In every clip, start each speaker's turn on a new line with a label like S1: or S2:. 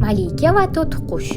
S1: Malika va to'tiqush.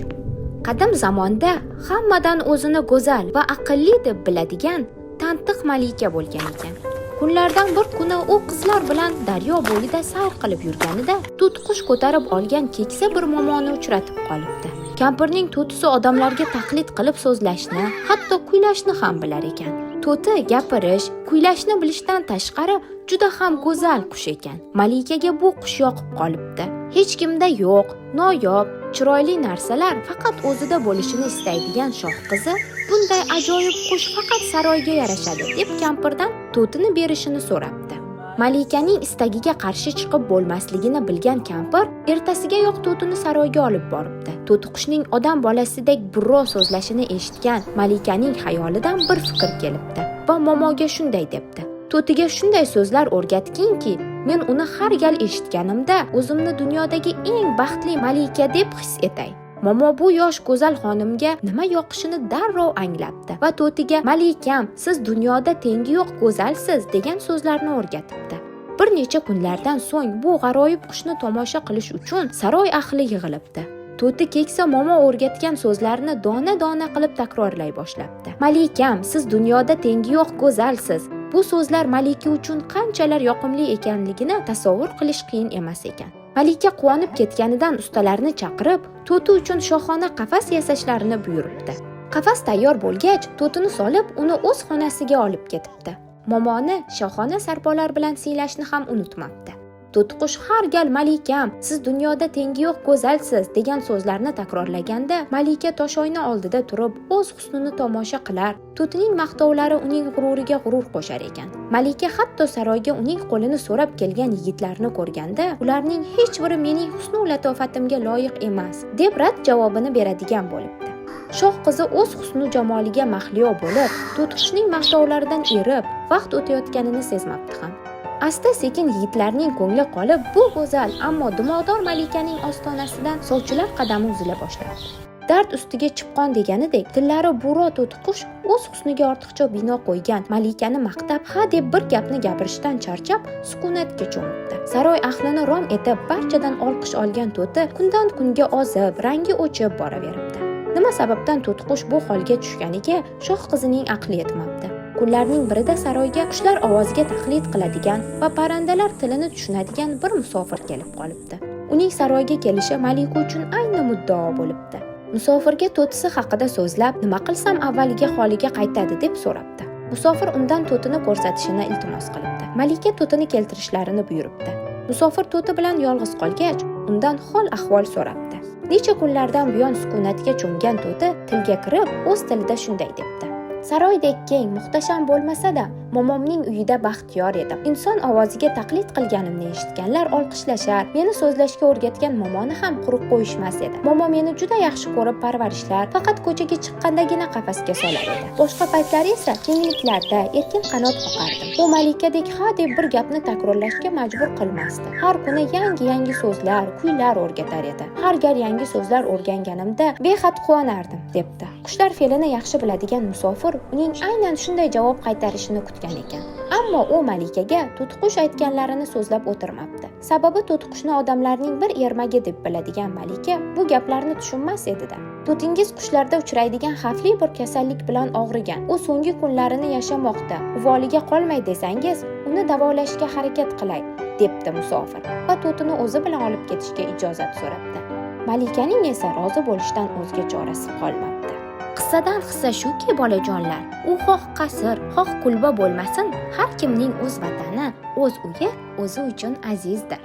S1: Qadim zamonda hammadan o'zini go'zal va aqlli deb biladigan tantiq malika bo'lgan ekan. Kunlardan bir kuni u qizlar bilan daryo bo'yida sayr qilib yurganida to'tiqush ko'tarib olgan keksa bir momoni uchratib qolibdi. Kampirning to'tisi odamlarga taqlid qilib so'zlashni, hatto kuylashni ham bilar ekan. To'ti gapirish, kuylashni bilishdan tashqari juda ham go'zal qush ekan. Malikaga bu qush yoqib qolibdi. Hech kimda yo'q, noyob, chiroyli narsalar faqat o'zida bo'lishini istaydigan shoh qizi bunday ajoyib qush faqat saroyga yarashadi deb kampirdan to'tini berishini so'rabdi. Malikaning istagiga qarshi chiqib bo'lmasligini bilgan kampir ertasigayoq to'tini saroyga olib boribdi. To'tiqushning odam bolasidek burro so'zlashini eshitgan Malikaning xayolidan bir fikr kelibdi va momoga shunday debdi: "To'tiga shunday so'zlar o'rgatginki, men uni har gal eshitganimda o'zimni dunyodagi eng baxtli malika deb his etay." Momo bu yosh go'zal xonimga nima yoqishini darrov anglabdi va to'tiga "Malikam, siz dunyoda tengi yo'q go'zalsiz" degan so'zlarni o'rgatibdi. Bir necha kunlardan so'ng bu g'aroyib qushni tomosha qilish uchun saroy ahli yig'ilibdi. To'ti keksa momo o'rgatgan so'zlarni dona-dona qilib takrorlay boshlabdi. "Malikam, siz dunyoda tengi yo'q go'zalsiz." Bu so'zlar Malika uchun qanchalar yoqimli ekanligini tasavvur qilish qiyin emas ekan. Malika quvonib ketganidan ustalarni chaqirib, to'ti uchun shohona qafas yasashlarini buyuribdi. Qafas tayyor bo'lgach, to'tini solib, uni o'z xonasiga olib ketibdi. Momoni shohona sarpolar bilan siylashni ham unutmabdi. To'tiqush har gal "Malikam, siz dunyoda tengi yo'q go'zalsiz" degan so'zlarni takrorlaganda, Malika toshoyna oldida turib o'z husnini tomosha qilar, to'tining maqtovlari uning g'ururiga g'urur qo'shar ekan. Malika hatto saroyga uning qo'lini so'rab kelgan yigitlarni ko'rganda, ularning hech biri mening husn va latofatimga loyiq emas deb rad javobini beradigan bo'libdi. Shoh qizi o'z husn jamoliga mahliyo bo'lib, to'tiqushning maqtovlaridan erib, vaqt o'tayotganini sezmabdi ham. Asta-sekin yigitlarning ko'ngli qolib, bu go'zal ammo dimog'dor malikaning ostonasidan sovchilar qadami uzila boshladi. Dard ustiga chipqon deganidek, tillari burro to'tiqush o'z husniga ortiqcha bino qo'ygan malikani maqtab, ha deb bir gapni gapirishdan charchab, sukunatga cho'mibdi. Saroy ahlini rom etib, barchadan olqish olgan to'ti kundan kunga ozib, rangi o'chib boraveribdi. Nima sababdan to'tiqush bu holga tushganiga shoh qizining aqli yetmabdi. Kunlarning birida saroyga qushlar ovoziga taqlid qiladigan va parrandalar tilini tushunadigan bir musofir kelib qolibdi. Uning saroyga kelishi Malika uchun ayni muddao bo'libdi. Musofirga to'tisi haqida so'zlab, "Nima qilsam avvalgi holiga qaytadi" deb so'rabdi. Musofir undan to'tini ko'rsatishini iltimos qilibdi. Malika to'tini keltirishlarini buyuribdi. Musofir to'ti bilan yolg'iz qolgach, undan hol ahvol so'rabdi. Necha kunlardan buyon sukunatga cho'mgan to'ti tilga kirib, o'z tilida shunday debdi: "Saroydek keng, muhtasham bo'lmasa-da, momomning uyida baxtiyor edim. Inson ovoziga taqlid qilganimni eshitganlar olqishlashar, meni so'zlashga o'rgatgan momoni ham quruq qo'yishmas edi. Momo meni juda yaxshi ko'rib parvarishlar, faqat ko'chaga chiqqandagina qafasga solar edi. Boshqa paytlari esa kengliklarda erkin qanot qoqardim. U malikadek ha deb bir gapni takrorlashga majbur qilmasdi. Har kuni yangi so'zlar, kuylar o'rgatar edi. Har gal yangi so'zlar o'rganganimda behad quvonardim" debdi. Qushlar fe'lini yaxshi biladigan musofir uning aynan shunday javob qaytarishini kutgan ekan. Ammo u malikaga to'tiqush aytganlarini so'zlab o'tirmabdi. Sababi to'tiqushni odamlarning bir ermagi deb biladigan malika bu gaplarni tushunmas edi-da. "To'tingiz qushlarda uchraydigan xavfli bir kasallik bilan og'rigan. U so'nggi kunlarini yashamoqda. Uvoliga qolmay desangiz, uni davolashga harakat qilay", debdi musofir va to'tini o'zi bilan olib ketishga ijozat so'rabdi. Malikaning esa rozi bo'lishdan o'zga chorasi qolmabdi. Qissadan hissa shuki, bolajonlar, u xoh qasr, xoh kulba bo'lmasin, har kimning o'z vatani, o'z uyi o'zi uchun azizdir.